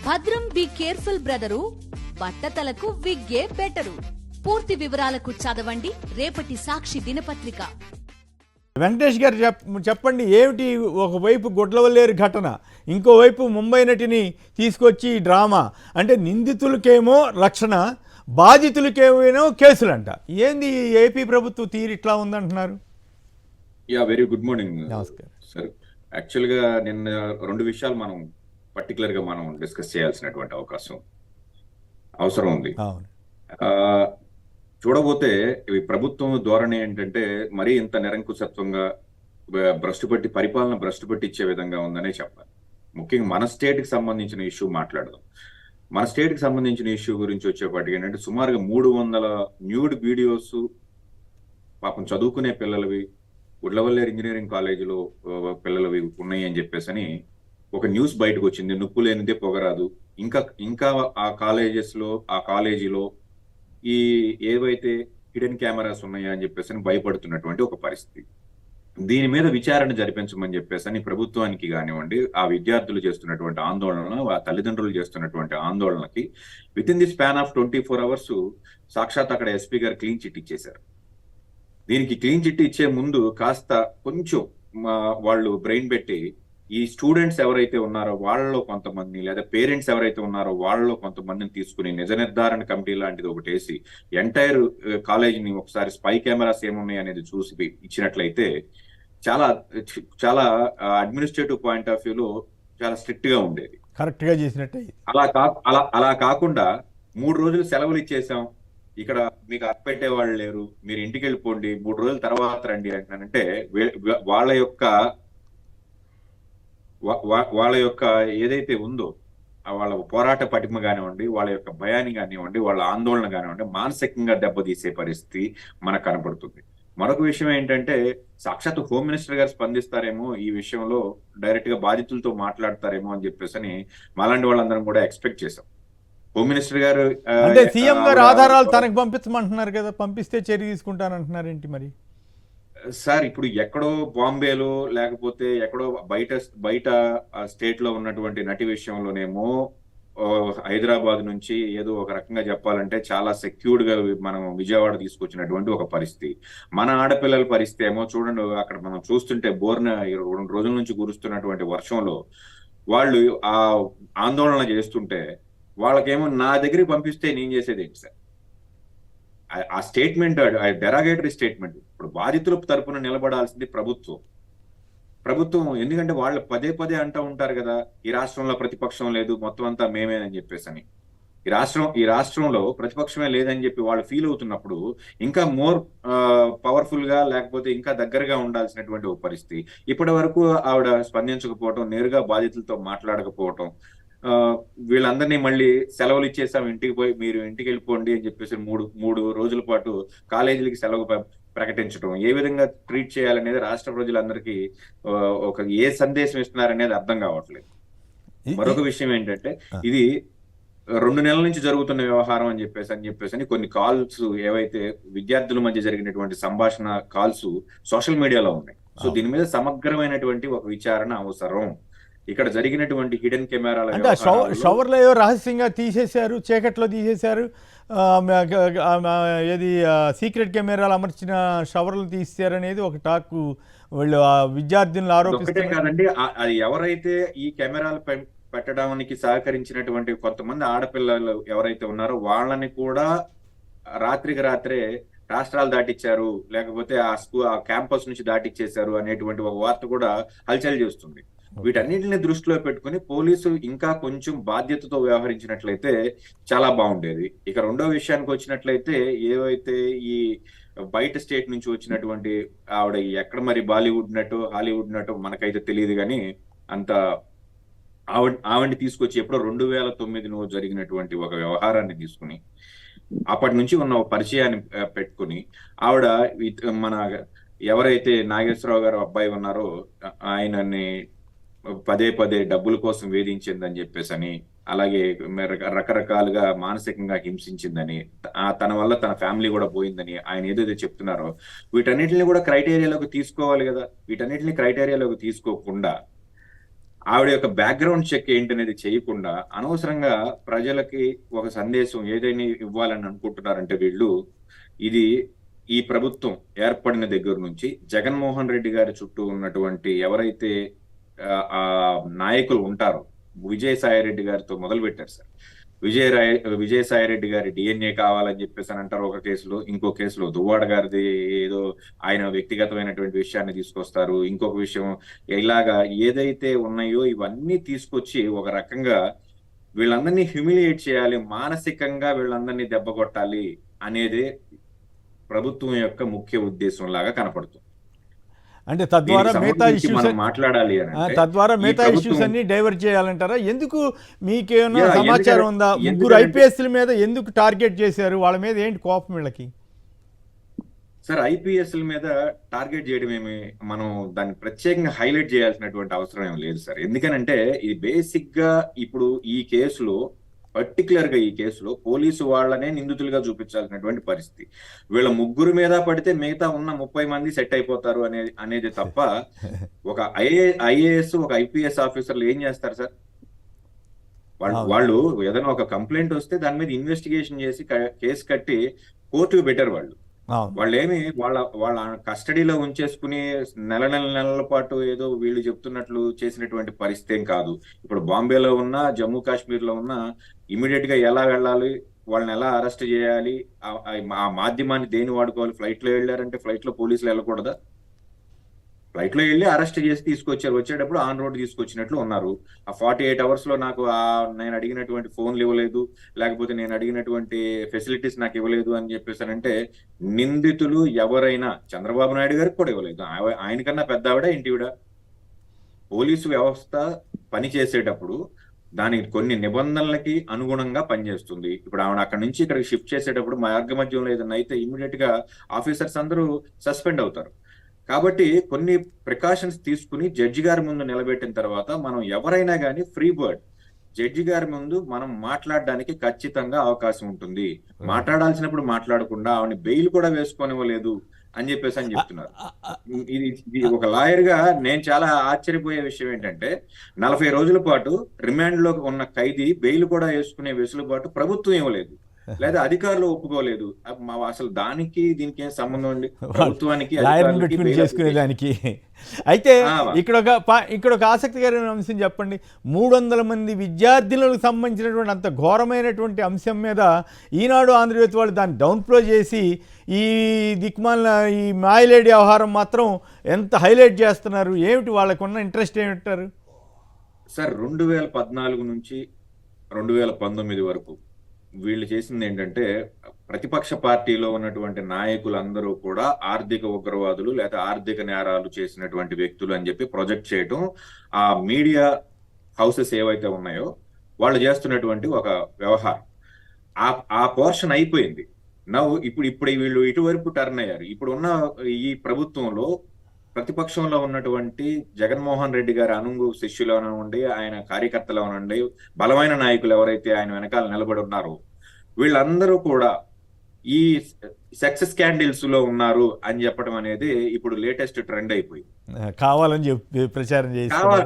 భద్రం be careful brother, బట్టతలకు విగ్గే better. పూర్తి వివరాలకు చదవండి రేపటి సాక్షి దినపత్రిక. వెంకటేష్ గారు చెప్పండి, ఏమిటి ఒకవైపు గుడ్లవల్లేరు ఘటన, ఇంకోవైపు ముంబై నటిని తీసుకొచ్చి డ్రామా, అంటే నిందితులకేమో రక్షణ, బాధితులకేమో కేసులంట. ఏంది ఏపీ ప్రభుత్వ తీరు ఇట్లా ఉందంటున్నారు? Very good morning. నమస్కారం సార్. యాక్చువల్గా నిన్న రెండు విషయాలు మనం పర్టికులర్గా మనం డిస్కస్ చేయాల్సినటువంటి అవసరం ఉంది. చూడబోతే ప్రభుత్వం ధోరణి ఏంటంటే మరీ ఇంత నిరంకుశత్వంగా పరిపాలన భ్రష్టు పట్టించే విధంగా ఉందనే చెప్పాలి. ముఖ్యంగా మన స్టేట్కి సంబంధించిన ఇష్యూ మాట్లాడదాం. మన స్టేట్కి సంబంధించిన ఇష్యూ గురించి వచ్చేపాటికి ఏంటంటే సుమారుగా 300 న్యూడ్ వీడియోస్ పాపం చదువుకునే పిల్లలవి, గుడ్లవల్లేరు ఇంజనీరింగ్ కాలేజీలో పిల్లలవి ఉన్నాయి అని చెప్పేసి ఒక న్యూస్ బయటకు వచ్చింది. నొప్పు లేనిదే పొగరాదు. ఇంకా ఆ కాలేజీలో ఈ ఏవైతే హిడెన్ కెమెరాస్ ఉన్నాయా అని చెప్పేసి భయపడుతున్నటువంటి ఒక పరిస్థితి. దీని మీద విచారణ జరిపించమని చెప్పేసి ప్రభుత్వానికి కానివ్వండి, ఆ విద్యార్థులు చేస్తున్నటువంటి ఆందోళన, ఆ తల్లిదండ్రులు చేస్తున్నటువంటి ఆందోళనకి within the span of 24 hours సాక్షాత్ అక్కడ ఎస్పీ గారు క్లీన్ చిట్ ఇచ్చేశారు. దీనికి క్లీన్ చిట్ ఇచ్చే ముందు కాస్త కొంచెం వాళ్ళు బ్రెయిన్ పెట్టి ఈ స్టూడెంట్స్ ఎవరైతే ఉన్నారో వాళ్ళలో కొంతమంది, లేదా పేరెంట్స్ ఎవరైతే ఉన్నారో వాళ్ళలో కొంతమందిని తీసుకుని నిజ నిర్ధారణ కమిటీ లాంటిది ఒకటి వేసి ఎంటైర్ కాలేజీని ఒకసారి స్పై కెమెరాస్ ఏమున్నాయి అనేది చూసి ఇచ్చినట్లయితే చాలా చాలా అడ్మినిస్ట్రేటివ్ పాయింట్ ఆఫ్ వ్యూలో చాలా స్ట్రిక్ట్ గా ఉండేది. కరెక్ట్ గా చేసినట్టే. అలా కాకుండా 3 రోజులు సెలవులు ఇచ్చేసాం, ఇక్కడ మీకు అప్పెట్టే వాళ్ళు లేరు, మీరు ఇంటికి వెళ్ళిపోండి, 3 రోజుల తర్వాత రండి అంటానంటే వాళ్ళ యొక్క ఏదైతే ఉందో వాళ్ళ పోరాట పటిమ కానివ్వండి, వాళ్ళ యొక్క భయాన్ని కానివ్వండి, వాళ్ళ ఆందోళన కానివ్వండి, మానసికంగా దెబ్బతీసే పరిస్థితి మనకు కనపడుతుంది. మరొక విషయం ఏంటంటే సాక్షాత్ హోమ్ మినిస్టర్ గారు స్పందిస్తారేమో ఈ విషయంలో, డైరెక్ట్ గా బాధితులతో మాట్లాడతారేమో అని చెప్పేసి మాలాంటి వాళ్ళందరం కూడా ఎక్స్పెక్ట్ చేశాం. హోమ్ మినిస్టర్ గారు అంటే సీఎం గారు ఆధారాలు తనకు పంపించమంటున్నారు కదా, పంపిస్తే చర్య తీసుకుంటానంటున్నారు ఏంటి మరి? సార్, ఇప్పుడు ఎక్కడో బాంబేలో లేకపోతే ఎక్కడో బయట స్టేట్ లో ఉన్నటువంటి నటి విషయంలోనేమో హైదరాబాద్ నుంచి ఏదో ఒక రకంగా చెప్పాలంటే చాలా సెక్యూర్డ్ గా మనం విజయవాడ తీసుకొచ్చినటువంటి ఒక పరిస్థితి. మన ఆడపిల్లల పరిస్థితి ఏమో చూడండి, అక్కడ మనం చూస్తుంటే బోర్న 2 రోజుల నుంచి కురుస్తున్నటువంటి వర్షంలో వాళ్ళు ఆ ఆందోళన చేస్తుంటే వాళ్ళకేమో నా దగ్గరికి పంపిస్తే నేను చేసేది ఏంటి సార్? ఆ స్టేట్మెంట్ డెరాగేటరీ స్టేట్మెంట్. ఇప్పుడు బాధితుల తరపున నిలబడాల్సింది ప్రభుత్వం. ఎందుకంటే వాళ్ళు పదే అంటూ ఉంటారు కదా, ఈ రాష్ట్రంలో ప్రతిపక్షం లేదు, మొత్తం అంతా మేమేనని చెప్పేసి. ఈ రాష్ట్రంలో ప్రతిపక్షమే లేదని చెప్పి వాళ్ళు ఫీల్ అవుతున్నప్పుడు ఇంకా మోర్ పవర్ఫుల్ గా లేకపోతే ఇంకా దగ్గరగా ఉండాల్సినటువంటి ఒక పరిస్థితి. ఇప్పటి వరకు ఆవిడ స్పందించకపోవటం, నేరుగా బాధితులతో మాట్లాడకపోవటం, వీళ్ళందరినీ మళ్ళీ సెలవులు ఇచ్చేసాం, మీరు ఇంటికి వెళ్ళిపోండి అని చెప్పేసి 3 రోజుల పాటు కాలేజీలకి సెలవు ప్రకటించడం, ఏ విధంగా ట్రీట్ చేయాలనేది రాష్ట్ర ప్రజలందరికీ ఏ సందేశం ఇస్తున్నారనేది అర్థం కావట్లేదు. మరొక విషయం ఏంటంటే ఇది 2 నెలల నుంచి జరుగుతున్న వ్యవహారం అని చెప్పేసి కొన్ని కాల్స్ ఏవైతే విద్యార్థుల మధ్య జరిగినటువంటి సంభాషణ కాల్స్ సోషల్ మీడియాలో ఉన్నాయి. సో దీని మీద సమగ్రమైనటువంటి ఒక విచారణ అవసరం. ఇక్కడ జరిగినటువంటి హిడెన్ కెమెరాల అంటే షవర్లో రహస్యంగా తీసేశారు, చీకట్లో తీసేశారు, ఏది సీక్రెట్ కెమెరాలు అమర్చిన షవర్లు తీసేశారనేది ఒక టాక్ వాళ్ళు విద్యార్థులను ఆరోపిస్తారు కాదండి. అది ఎవరైతే ఈ కెమెరాలు పెట్టడానికి సహకరించినటువంటి కొంతమంది ఆడపిల్లలు ఎవరైతే ఉన్నారో వాళ్ళని కూడా రాత్రికి రాత్రే రాష్ట్రాలు దాటిచ్చారు, లేకపోతే ఆ క్యాంపస్ నుంచి దాటిచ్చేశారు అనేటువంటి ఒక వార్త కూడా హల్చల్ చేస్తుంది. వీటన్నిటిని దృష్టిలో పెట్టుకుని పోలీసు ఇంకా కొంచెం బాధ్యతతో వ్యవహరించినట్లయితే చాలా బాగుండేది. ఇక రెండో విషయానికి వచ్చినట్లయితే ఏవైతే ఈ బయట స్టేట్ నుంచి వచ్చినటువంటి ఆవిడ ఎక్కడ మరి బాలీవుడ్ నటు హాలీవుడ్ నటు మనకైతే తెలియదు, కానీ అంత ఆవిడని తీసుకొచ్చి ఎప్పుడో 2009 జరిగినటువంటి ఒక వ్యవహారాన్ని తీసుకుని అప్పటి నుంచి ఉన్న పరిచయాన్ని పెట్టుకుని ఆవిడ మన ఎవరైతే నాగేశ్వరరావు గారు అబ్బాయి ఉన్నారో ఆయనని పదే డబ్బుల కోసం వేధించిందని చెప్పేసి, అలాగే రకరకాలుగా మానసికంగా హింసించిందని, తన వల్ల తన ఫ్యామిలీ కూడా పోయిందని ఆయన ఏదైతే చెప్తున్నారో వీటన్నిటిని కూడా క్రైటీరియాలోకి తీసుకోవాలి కదా. వీటన్నిటిని క్రైటీరియాలోకి తీసుకోకుండా ఆవిడ యొక్క బ్యాక్గ్రౌండ్ చెక్ ఏంటనేది చేయకుండా అనవసరంగా ప్రజలకి ఒక సందేశం ఏదైనా ఇవ్వాలని అనుకుంటున్నారంటే వీళ్ళు, ఇది ఈ ప్రభుత్వం ఏర్పడిన దగ్గర నుంచి జగన్మోహన్ రెడ్డి గారి చుట్టూ ఉన్నటువంటి ఎవరైతే ఆ నాయకులు ఉంటారో, విజయసాయి రెడ్డి గారితో మొదలు పెట్టారు సార్. విజయసాయి రెడ్డి గారి డిఎన్ఏ కావాలని చెప్పేసి అని అంటారు ఒక కేసులో, ఇంకో కేసులో దువ్వాడ గారిది ఏదో ఆయన వ్యక్తిగతమైనటువంటి విషయాన్ని తీసుకొస్తారు, ఇంకొక విషయం, ఇలాగా ఏదైతే ఉన్నాయో ఇవన్నీ తీసుకొచ్చి ఒక రకంగా వీళ్ళందరినీ హ్యూమిలియేట్ చేయాలి, మానసికంగా వీళ్ళందరినీ దెబ్బ కొట్టాలి అనేది ప్రభుత్వం యొక్క ముఖ్య ఉద్దేశం లాగా కనపడుతుంది. అంటే తద్వారా మిగతా ఇష్యూస్ మాట్లాడాలి తద్వారా మిగతా ఇష్యూస్ అన్ని డైవర్ట్ చేయాలంటారా? ఎందుకు మీకేమైనా సమాచారం ఉందా? ముగ్గురు ఐపీఎస్ల మీద ఎందుకు టార్గెట్ చేశారు? వాళ్ళ మీద ఏంటి కోపం వీళ్ళకి? సార్, ఐపీఎస్ల మీద టార్గెట్ చేయడం ఏమి మనం దాన్ని ప్రత్యేకంగా హైలైట్ చేయాల్సినటువంటి అవసరం ఏమి లేదు సార్. ఎందుకనంటే ఇది బేసిక్ గా ఇప్పుడు ఈ కేసులో, పర్టికులర్ గా ఈ కేసులో పోలీసు వాళ్ళనే నిందితులుగా చూపించాల్సినటువంటి పరిస్థితి. వీళ్ళ ముగ్గురు మీద పడితే మిగతా ఉన్న 30 మంది సెట్ అయిపోతారు అనేది తప్ప ఒక ఐఏఎస్ ఒక ఐపీఎస్ ఆఫీసర్లు ఏం చేస్తారు సార్? వాళ్ళు ఏదైనా ఒక కంప్లైంట్ వస్తే దాని మీద ఇన్వెస్టిగేషన్ చేసి కేసు కట్టి కోర్టుకు పెట్టారు. వాళ్ళేమి వాళ్ళ కస్టడీలో ఉంచేసుకుని నెలల పాటు ఏదో వీళ్ళు చెప్తున్నట్లు చేసినటువంటి పరిస్థితి ఏం కాదు. ఇప్పుడు బాంబేలో ఉన్న, జమ్మూ కాశ్మీర్ లో ఉన్న, ఇమీడియట్ గా ఎలా వెళ్ళాలి, వాళ్ళని ఎలా అరెస్ట్ చేయాలి, ఆ మాధ్యమాన్ని దేని వాడుకోవాలి? ఫ్లైట్ లో వెళ్ళారంటే ఫ్లైట్ లో పోలీసులు వెళ్ళకూడదా? ఫ్లైట్ లో వెళ్ళి అరెస్ట్ చేసి తీసుకొచ్చారు, వచ్చేటప్పుడు ఆన్ రోడ్ తీసుకొచ్చినట్లు ఉన్నారు. ఆ 48 hours లో నాకు నేను అడిగినటువంటి ఫోన్లు ఇవ్వలేదు, లేకపోతే నేను అడిగినటువంటి ఫెసిలిటీస్ నాకు ఇవ్వలేదు అని చెప్పేసానంటే, నిందితులు ఎవరైనా చంద్రబాబు నాయుడు గారికి కూడా ఇవ్వలేదు. ఆయనకన్నా పెద్ద ఆవిడ ఇంటివిడ. పోలీసు వ్యవస్థ పని చేసేటప్పుడు దానికి కొన్ని నిబంధనలకి అనుగుణంగా పనిచేస్తుంది. ఇప్పుడు ఆవిడ అక్కడ నుంచి ఇక్కడికి షిఫ్ట్ చేసేటప్పుడు మార్గ మధ్యంలో ఏదైనా అయితే ఇమీడియట్ గా ఆఫీసర్స్ అందరూ సస్పెండ్ అవుతారు. కాబట్టి కొన్ని ప్రికాషన్స్ తీసుకుని జడ్జి గారి ముందు నిలబెట్టిన తర్వాత మనం ఎవరైనా కానీ ఫ్రీ బర్డ్, జడ్జి గారి ముందు మనం మాట్లాడడానికి ఖచ్చితంగా అవకాశం ఉంటుంది. మాట్లాడాల్సినప్పుడు మాట్లాడకుండా ఆవిడని బెయిల్ కూడా వేసుకోనివ్వలేదు అని చెప్తున్నారు. ఇది ఒక లాయర్ గా నేను చాలా ఆశ్చర్యపోయే విషయం ఏంటంటే, 40 రోజుల పాటు రిమాండ్ లో ఉన్న ఖైదీ బెయిల్ కూడా వేసుకునే వెసులుబాటు ప్రభుత్వం ఇవ్వలేదు, లేదా అధికారులు ఒప్పుకోలేదు. అసలు దానికి దీనికి ఏం సంబంధం అండి? ప్రభుత్వానికి చేసుకునేదానికి. అయితే ఇక్కడ ఒక ఆసక్తికరమైన అంశం చెప్పండి. 300 మంది విద్యార్థులకు సంబంధించినటువంటి అంత ఘోరమైనటువంటి అంశం మీద ఈనాడు, ఆంధ్రజ్యోతి వాళ్ళు దాన్ని డౌన్ ప్లో చేసి ఈ దిక్మాల ఈ మాయలేడి వ్యవహారం మాత్రం ఎంత హైలైట్ చేస్తున్నారు? ఏమిటి వాళ్ళకున్న ఇంట్రెస్ట్ ఏమిటారు సార్? 2014 నుంచి 2019 వరకు వీళ్ళు చేసింది ఏంటంటే, ప్రతిపక్ష పార్టీలో ఉన్నటువంటి నాయకులందరూ కూడా ఆర్థిక ఉగ్రవాదులు లేదా ఆర్థిక నేరాలు చేసినటువంటి వ్యక్తులు అని చెప్పి ప్రొజెక్ట్ చేయటం, ఆ మీడియా హౌసెస్ ఏవైతే ఉన్నాయో వాళ్ళు చేస్తున్నటువంటి ఒక వ్యవహారం. ఆ పోర్షన్ అయిపోయింది. ఇప్పుడు వీళ్ళు ఇటువైపు టర్న్ అయ్యారు. ఇప్పుడు ఉన్న ఈ ప్రభుత్వంలో ప్రతిపక్షంలో ఉన్నటువంటి జగన్మోహన్ రెడ్డి గారి అనుంగు శిష్యులు అనండి, ఆయన కార్యకర్తలు అనండి, బలమైన నాయకులు ఎవరైతే ఆయన వెనకాల నిలబడి ఉన్నారో వీళ్ళందరూ కూడా ఈ సెక్స్ స్కాండిల్స్ లో ఉన్నారు అని చెప్పడం అనేది ఇప్పుడు లేటెస్ట్ ట్రెండ్ అయిపోయింది. కావాలని చెప్పి ప్రచారం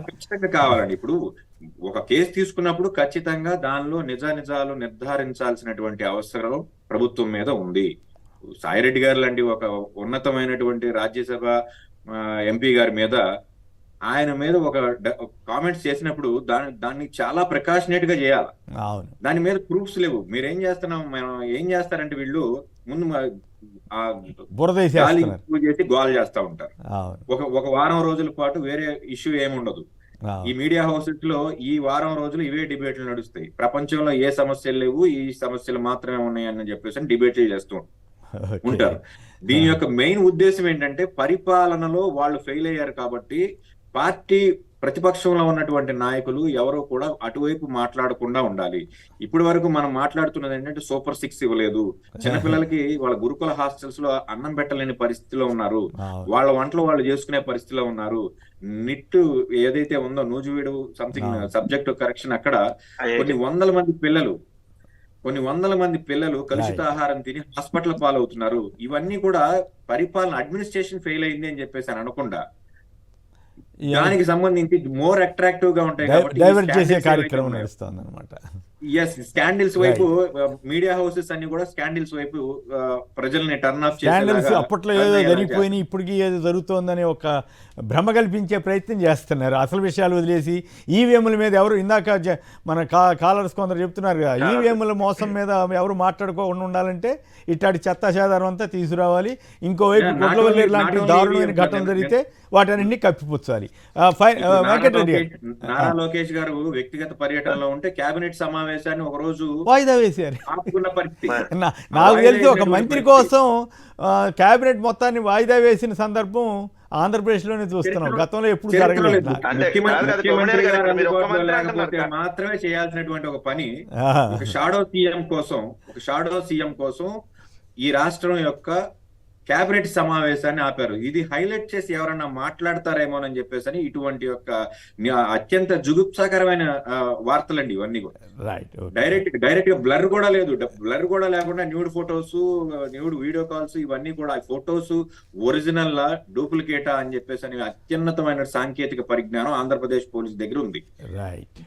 ఖచ్చితంగా కావాలండి. ఇప్పుడు ఒక కేసు తీసుకున్నప్పుడు ఖచ్చితంగా దానిలో నిజాలు నిర్ధారించాల్సినటువంటి అవసరం ప్రభుత్వం మీద ఉంది. సాయిరెడ్డి గారు లాంటి ఒక ఉన్నతమైనటువంటి రాజ్యసభ ఎంపీ గారి మీద, ఆయన మీద ఒక కామెంట్స్ చేసినప్పుడు దాన్ని చాలా ప్రికాషనేట్ గా చేయాలి. దాని మీద ప్రూఫ్స్ లేవు. మీరేం చేస్తున్నాం, మనం ఏం చేస్తారంటే వీళ్ళు ముందు చేసి గోల్ చేస్తా ఉంటారు. ఒక వారం రోజుల పాటు వేరే ఇష్యూ ఏముండదు. ఈ మీడియా హౌసెస్ లో ఈ వారం రోజులు ఇవే డిబేట్లు నడుస్తాయి. ప్రపంచంలో ఏ సమస్యలు లేవు, ఈ సమస్యలు మాత్రమే ఉన్నాయని చెప్పేసి డిబేట్లు చేస్తూ ఉంటారు. దీని యొక్క మెయిన్ ఉద్దేశం ఏంటంటే, పరిపాలనలో వాళ్ళు ఫెయిల్ అయ్యారు కాబట్టి పార్టీ ప్రతిపక్షంలో ఉన్నటువంటి నాయకులు ఎవరో కూడా అటువైపు మాట్లాడకుండా ఉండాలి. ఇప్పటి వరకు మనం మాట్లాడుతున్నది ఏంటంటే, సూపర్ 6 ఇవ్వలేదు, చిన్నపిల్లలకి వాళ్ళ గురుకుల హాస్టల్స్ లో అన్నం పెట్టలేని పరిస్థితిలో ఉన్నారు, వాళ్ళ వంటలు వాళ్ళు చేసుకునే పరిస్థితిలో ఉన్నారు. నిట్ ఏదైతే ఉందో నూజివీడు సంథింగ్ సబ్జెక్ట్ కరెక్షన్, అక్కడ కొన్ని వందల మంది పిల్లలు కలుషిత ఆహారం తిని హాస్పిటల్ పాలవుతున్నారు. ఇవన్నీ కూడా పరిపాలన, అడ్మినిస్ట్రేషన్ ఫెయిల్ అయింది అని చెప్పేసి అని అనకుండా దానికి సంబంధించి మోర్ అట్రాక్టివ్ గా ఉంటాయి కాబట్టి డైవర్ట్ చేసే కార్యక్రమం నడుస్తుంది అనమాట. ఎస్, స్కాండిల్స్ వైపు మీడియా హౌసెస్ అన్ని కూడా స్కాండిల్స్ వైపు ప్రజల్ని టర్న్ ఆఫ్ స్కాండల్స్ చేసేలాగా అప్పట్లో ఏదో జరిగిపోయినాయి, ఇప్పటికీ ఏదో జరుగుతోందని ఒక భ్రమ కల్పించే ప్రయత్నం చేస్తున్నారు. అసలు విషయాలు వదిలేసి ఈవీఎంల మీద ఎవరు ఇందాక మన కాలర్స్ కొందరు చెప్తున్నారు కదా, ఈవీఎంల మోసం మీద ఎవరు మాట్లాడుకోకుండా ఉండాలంటే ఇట్లాంటి చెత్త చెదారం అంతా తీసుకురావాలి. ఇంకోవైపు గుడ్లవల్లేరు లాంటి దారుణమైన ఘటన జరిగితే వాటన్నింటినీ కప్పిపుచ్చాలి. వెంకటరెడ్డి నారా లోకేష్ గారు వ్యక్తిగత పర్యటనలో ఉంటే కేబినెట్ సమావేశాన్ని ఒక రోజు వాయిదా వేశారు. ఆపుకున్న పరిస్థితి. నాకు తెలిసి ఒక మంత్రి కోసం కేబినెట్ మొత్తాన్ని వాయిదా వేసిన సందర్భం ఆంధ్రప్రదేశ్లోనే చూస్తున్నాం. గతంలో ఎప్పుడు జరగలేదు. ముఖ్యమంత్రి గారు అందుబాటులో లేకపోతే మాత్రమే చేయాల్సినటువంటి ఒక పని ఒక షాడో సీఎం కోసం ఈ రాష్ట్రం యొక్క కేబినెట్ సమావేశాన్ని ఆపారు. ఇది హైలైట్ చేసి ఎవరన్నా మాట్లాడతారేమోనని చెప్పేసి ఇటువంటి యొక్క అత్యంత జుగుప్సాకరమైన వార్తలండి ఇవన్నీ కూడా. డైరెక్ట్ గా బ్లర్ కూడా లేదు, బ్లర్ కూడా లేకుండా nude photos, nude video calls, ఇవన్నీ కూడా ఫొటోస్ ఒరిజినల్ డూప్లికేటా అని చెప్పేసి అత్యున్నతమైన సాంకేతిక పరిజ్ఞానం ఆంధ్రప్రదేశ్ పోలీస్ దగ్గర ఉంది. రైట్.